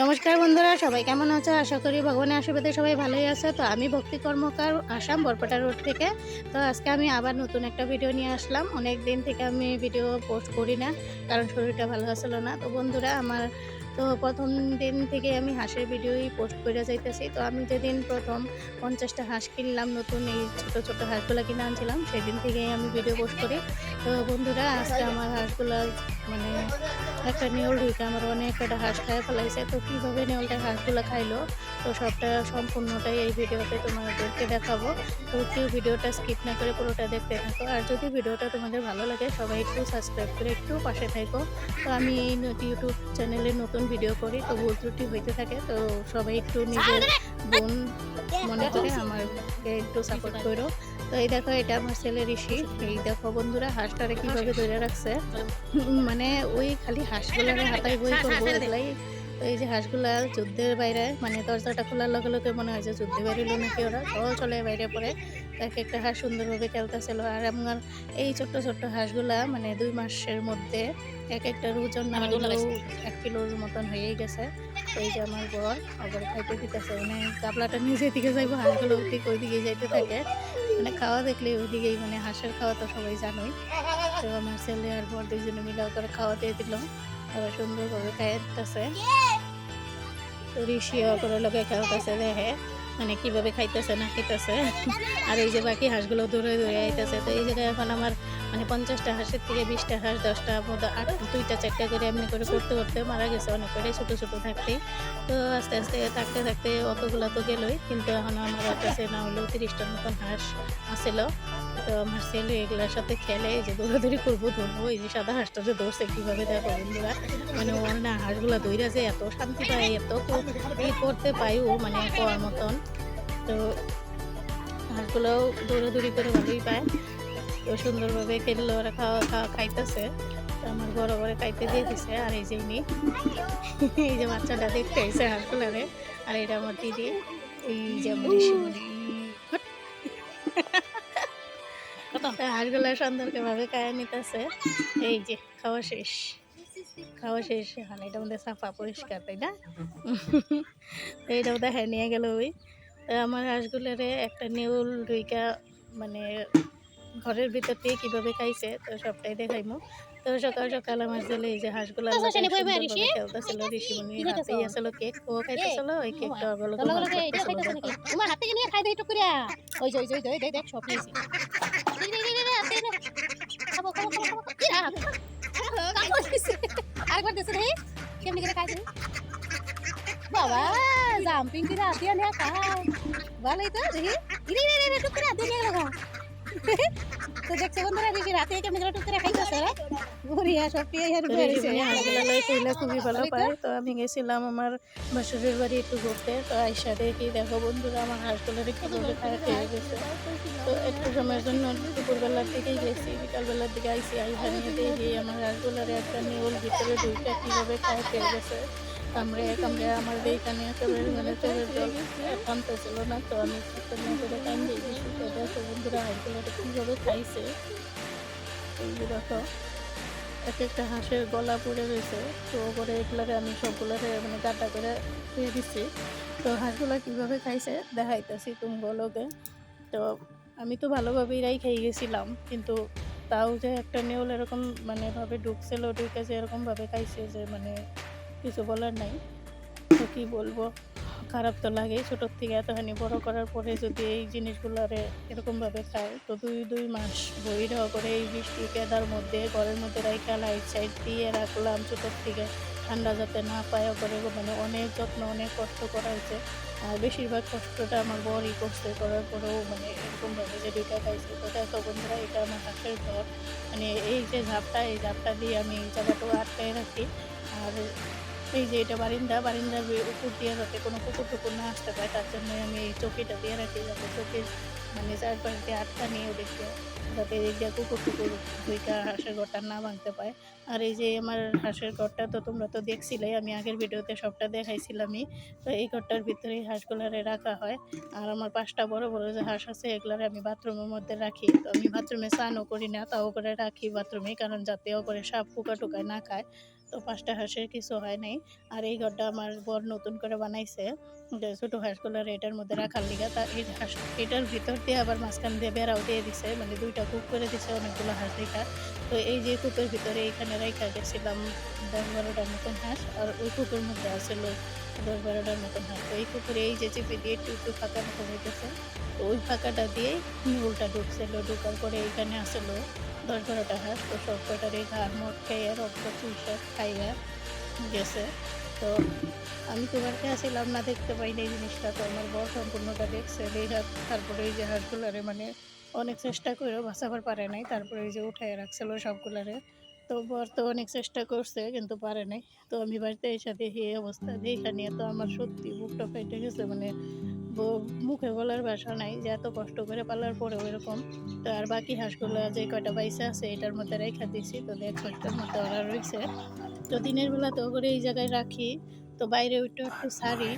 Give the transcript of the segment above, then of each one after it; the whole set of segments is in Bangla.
নমস্কার বন্ধুরা, সবাই কেমন আছো? আশা করি ভগবানের আশীর্বাদে সবাই ভালোই আছে। তো আমি ভক্তি কর্মকার, আসাম বরপেটা রোড থেকে। তো আজকে আমি আবার নতুন একটা ভিডিও নিয়ে আসলাম। অনেক দিন থেকে আমি ভিডিও পোস্ট করি না, কারণ শরীরটা ভালো ছিল না। তো বন্ধুরা, আমার তো প্রথম দিন থেকে আমি হাঁসের ভিডিওই পোস্ট করে যাইতেছি। তো আমি যেদিন প্রথম 50টা হাঁস কিনলাম, নতুন এই ছোট ছোট হাঁসগুলো কিনে আনছিলাম, সেদিন থেকেই আমি ভিডিও পোস্ট করি। তো বন্ধুরা, আজকে আমার হাঁসগুলা মানে একটা নেউল ঢুকে আমার অনেক একটা হাঁস খায় ফেলাইছে। তো কীভাবে নেউলটা হাঁসগুলো খাইলো, তো সবটা সম্পূর্ণটাই এই ভিডিওতে তোমাদেরকে দেখাবো। তো কেউ ভিডিওটা স্কিপ না করে পুরোটা দেখতে থাকো। আর যদি ভিডিওটা তোমাদের ভালো লাগে, সবাই একটু সাবস্ক্রাইব করে একটু পাশে থাকো। তো আমি এই ইউটিউব চ্যানেলে নতুন ভিডিও করি, তো ভুল ত্রুটি হইতে থাকে। তো সবাই একটু নিজের বোন মনে করে আমাকে একটু সাপোর্ট করো। তো এই দেখো, এটা আমার ছেলে ঋষি। এই দেখো বন্ধুরা, হাঁসটারে কীভাবে ধরে রাখছে। মানে ওই খালি হাঁসগুলারে হাতায় বই করবো এগুলাই। তো এই যে হাঁসগুলা যুদ্ধের বাইরে, মানে দরজাটা খোলার লগে লগে মনে হয় যে যুদ্ধে বেরিল নাকি, ওরা সব চলে বাইরে পড়ে। এক একটা হাঁস সুন্দরভাবে খেলতেছিল। আর আমার এই ছোট্ট ছোট্ট হাঁসগুলা মানে 2 মাসের মধ্যে এক একটার ওজন না হলেও 1 কিলোর মতন হয়েই গেছে। তো এই যে আমার বর আবার খাইতে দিতেছে, মানে গাবলাটা নিচে দিকে যাইবো, হাঁসগুলো ওই দিকে যাইতে থাকে। মানে খাওয়া দেখলে ওইদিকেই, মানে হাঁসের খাওয়া তো সবাই জানোই। তো আমার ছেলে আর বর দুইজনে মিলে করে খাওয়া দিয়ে দিল। ওরা সুন্দরভাবে খাইতেছে। তো ঋষিও করে লোকে খেলতেছে, দেখে মানে কিভাবে খাইতেছে না খাইতেছে। আর এই যে বাকি হাঁসগুলো দৌড়ে দৌড়ে আইতেছে। তো এই জায়গায় এখন আমার মানে 50টা হাঁসের থেকে 20টা হাঁস, 10টা মতো 2টা 4টা করে এমনি করে করতে করতে মারা গেছে অনেক করে ছোটো ছোটো থাকতেই। তো আস্তে আস্তে থাকতে থাকতে অতগুলো তো গেলই, কিন্তু এখন আমার কাছে না হলেও 30টার মতন হাঁস আসছিল। তো আমার ছেলে এগুলোর সাথে খেলে, এই যে দৌড়াদৌড়ি করবো ধরবো। এই যে সাদা হাঁসটা যে দৌড়ছে কীভাবে দেখো বন্ধুরা, মানে ওর না হাঁসগুলা দৌড়া যে এত শান্তি পায়, এত করতে পাই ও, মানে পাওয়ার মতন। তো হাঁসগুলোও দৌড়াদৌড়ি করে ভালোই পায়। তো সুন্দরভাবে খেললে ওরা খাইতেছে। তো আমার বড় বড় খাইতে দিয়ে দিছে। আর এই যে এই যে বাচ্চাটা দেখতে আইছে হাঁসগুলারে। আর এটা আমার দিদি, এই যে আমার ঋষিমণি। হাঁসগুলা সুন্দরভাবে খাইয়া নিতেছে। এই যে খাওয়া শেষ, খাওয়া শেষ। এখন এটার মধ্যে সাফা পরিষ্কার, তাই না? তো এটাও দেখায় নিয়ে গেল ওই। আমার হাঁসগুলারে একটা নেউল ঢুইকা মানে ঘরের ভিতর দিয়ে কীভাবে খাইছে, তো সবটাই দেখাইমু। তো সকাল সকাল আমার ছেলে এই যে হাঁসগুলার লগে সুন্দরভাবে খেলতেছিল। ঋষিমণির হাতেই আসল কেক, ও খাইতেছিল। ওই কেকটা ওগুলোকে ভাগ করতেছিল। দেখো তোমার হাত থেকে নিয়ে খাই দেই টুক করিয়া। ওই যে ওই যে ওই যে দেখ সব নিয়েছি। খাবো খাবো খাবো খাবো। কি রাত? কামড় দিছে। আরেকবার দিছে রে। কেমনি করে খাই দেই? বাবা জাম্পিং করে হাত দিয়ে নিয়ে খাও। ভালোই তো দেখি। ইরে ইরে ইরে টুক করে হাত দিয়ে নিয়ে গেল। তো দেখছো বন্ধুরা, ঋষি রাতে কেমনি করে টুক করে খাইতেছে রে। বুড়িয়া সব পিয়ে হের তো ঘুরে ঋষিমণি হাঁসগুলা লই খাইলে খুবই ভালো পায়। তো আমি গেছিলাম আমার বাসুরের বাড়ি একটু ঘুরতে। তো আইসা দেখি, দেখো বন্ধুরা, আমার হাঁসগুলারে কীভাবে খায় খেয়ে গেছে। তো একটু সময়ের জন্য দুপুরবেলার দিকেই গেছি, বিকালবেলার দিকে আইসি। আইসা নিয়ে দেখি আমার হাঁসগুলারে একটা নেউল ভিতরে ঢুকে কীভাবে খায় খেয়ে গেছে। কামড়ে কামড়ে আমার এইখানে একেবারে মানে চোখের জল থামতেছিল না। তো আমি চিৎকার করে কান্দে দিয়েছি। তো দেখো বন্ধুরা, হাঁসগুলারে কীভাবে খাইছে। এই যে দেখো, এক একটা হাঁসের গলা পড়ে রয়েছে। তো ওপরে এগুলারে আমি সবগুলারে মানে কাটা করে দিয়ে দিচ্ছি। তো হাঁসগুলা কীভাবে খাইছে দেখাইতেছি তুমগুলোকে। তো আমি তো ভালোভাবেই খাই গেছিলাম, কিন্তু তাও যে একটা নেউল এরকম মানে ভাবে ঢুকছিল, ঢুকেছে এরকমভাবে খাইছে যে মানে কিছু বলার নাই। তো কী বলবো, খারাপ তো লাগেই। ছোটোর থেকে এতখানি বড় করার পরে যদি এই জিনিসগুলারে এরকমভাবে খায়, তো 2 মাস বইরা করে এই বৃষ্টি কেদার মধ্যে ঘরের মধ্যে রাইখা লাইট সাইড দিয়ে রাখলাম ছোটোর থেকে, ঠান্ডা যাতে না পায় করে, মানে অনেক যত্ন অনেক কষ্ট করা হয়েছে। আর বেশিরভাগ কষ্টটা আমার বরই করছে, করার পরেও মানে এরকমভাবে যে দুইটা খাইছে। তো দেখো বন্ধুরা, এটা আমার হাঁসের ঘর। মানে এই যে ঝাপটা, এই ঝাপটা দিয়ে আমি এই জায়গাটাও আটকায় রাখি। আর এই যে এটা বারান্দার উপর দিয়ে যাতে কোনো কুকুর টুকুর না আসতে পারে, তার জন্য আমি এই চৌকিটা দিয়ে রাখি, যাতে চৌকির মানে চারপাশ দিয়ে আটকানি ওদিকে, যাতে এই দিয়ে কুকুর টুকুর দুইটা হাঁসের ঘরটা না ভাঙতে পায়। আর এই যে আমার হাঁসের ঘরটা তো তোমরা তো দেখছিলেই, আমি আগের ভিডিওতে সবটা দেখাইছিলামই। তো এই ঘরটার ভিতরেই হাঁসগুলারে রাখা হয়। আর আমার 5টা বড় বড় যে হাঁস আছে, এগুলারে আমি বাথরুমের মধ্যে রাখি। তো আমি বাথরুমে স্নানও করি না, তাও করে রাখি বাথরুমে, কারণ যাতেও করে সাপ পোকা টোকায় না খায়। তো 5টা হাঁসের কিছু হয় নাই। আর এই ঘরটা আমার বর নতুন করে বানাইছে, যে ছোট হাঁসগুলোর এটার মধ্যে রাখার লিগা। তা এই হাঁস এটার ভিতর দিয়ে আবার মাঝখান দিয়ে বেড়াও দিয়ে দিছে, মানে 2টা কূপ করে দিছে অনেকগুলো হাঁস রাইখা। তো এই যে কূপের ভিতরে এইখানে রাইখা গেছিলাম 10-12টার মতন হাঁস, আর ওই কূপের মধ্যে আছিল 10-12টার মতন হাঁস। তো এই কূপের এই যে চিপে দিয়ে একটু একটু ফাঁকা মতো হইতেছে, তো ওই ফাঁকাটা দিয়েই নেউলটা ঢুকছিল। ঢোকার পরে এইখানে আসলো 10-12টা হাঁস। তো সব কটারই ঘাড় মোট খাইয়া রক্ত চুষে খাইয়া গেছে। তো আমি তো বাড়িতে আসছিলাম না, দেখতে পাইনি এই জিনিসটা। তো আমার বর সম্পূর্ণটা দেখছে। দেখা তারপরে এই যে হাঁসগুলারে মানে অনেক চেষ্টা করেও বাঁচাবার পারে নাই। তারপরে এই যে উঠায় রাখছিল সবগুলারে। তো বর তো অনেক চেষ্টা করছে কিন্তু পারে নাই। তো আমি বাড়িতে এসে দেখি এই অবস্থা, দেখা নিয়ে তো আমার সত্যি বুকটা ফেটে গেছে। মানে মুখে বলার ভাষা নাই যে এত কষ্ট করে পালার পরেও এরকম। তো আর বাকি হাঁসগুলো যে কয়টা বাইসা আছে এটার মধ্যে রেখা দিছি। তো দেখো এটার মধ্যে ওরা রয়েছে। তো দিনের বেলা তো করে এই জায়গায় রাখি, তো বাইরে ওইটা একটু ছাড়ি,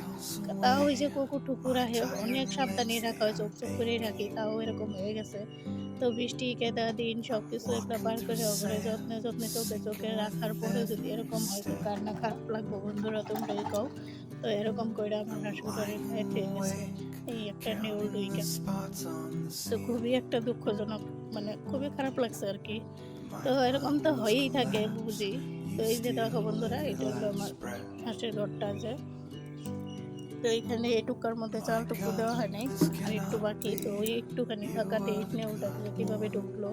তাও ওই যে কুকুর টুকুর আহে, অনেক সাবধানে রাখা হয়, চোখ চোখ করেই রাখি, তাও এরকম হয়ে গেছে। তো বৃষ্টি কেদা দিন সব কিছু একটা পার করে ওপরে যত্নে যত্নে চোখে চোখে রাখার পরে যদি এরকম হয় তো কার না খারাপ লাগবো বন্ধুরা, তোমরাই কও। তো এরকম করে আমার হাসপাতালে খাইতে গেছে এই একটা নেউল দুইটা। তো খুবই একটা দুঃখজনক, মানে খুবই খারাপ লাগছে আর কি। তো এরকম তো হয়েই থাকে বুঝি। তো এই যে দেখো বন্ধুরা, এটা হলো আমার হাঁসের ঘরটা আছে। তো এখানে এটুকার মধ্যে চালটুকু দেওয়া হয় নাই, আর একটু বাকি। তো ওই একটুখানি ফাঁকাতে নেউলটা যে কিভাবে ঢুকলো,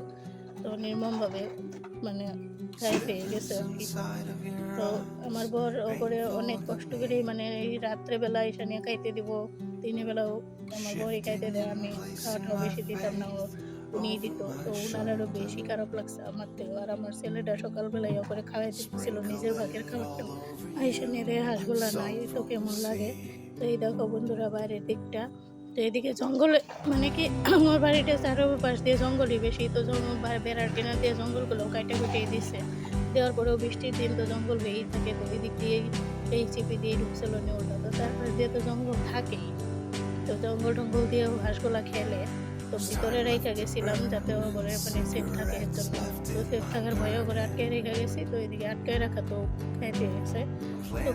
তো নির্মমভাবে মানে গায়ে পেয়ে গেছে আর কি। তো আমার বর ও করে অনেক কষ্ট করে, মানে এই রাত্রেবেলা এসে নিয়ে খাইতে দিব, দিনের বেলাও আমার বরই খাইতে দেয়, আমি খাওয়াটাও বেশি দিতাম না, উনিই দিত। তো উনার আরও বেশি খারাপ লাগছে আমার থেকে। আর আমার ছেলেটা সকালবেলায় ও করে খাওয়াই দিচ্ছিল নিজের ভাগের খাবারটাও, আইসা নিয়ে রে হাঁসগুলা নাই, তো কেমন লাগে। তো এই দেখো বন্ধুরা বাইরের দিকটা, তো এদিকে জঙ্গলে মানে কি আমার বাড়িটা চারপাশ দিয়ে জঙ্গলই বেশি। তো জঙ্গল বেড়ার কিনার দিয়ে জঙ্গলগুলো কাইটে কুটিয়ে দিচ্ছে, দেওয়ার পরেও বৃষ্টির দিন তো জঙ্গল হয়েই থাকে। তো এই দিক দিয়ে এই চিপি দিয়ে ঢুকছিল নেউলটা, তো চারপাশ দিয়ে তো জঙ্গল থাকেই। তো জঙ্গল টঙ্গল দিয়ে হাঁসগুলা খেলে, তো ভিতরে রেখে গেছিলাম যাতে ও ঘরে মানে সেফ থাকে এর জন্য। তো সেফ থাকার ভয়ে করে আটকে রেখে গেছি। তো এদিকে আটকে রাখা তো খাইতে গেছে। তো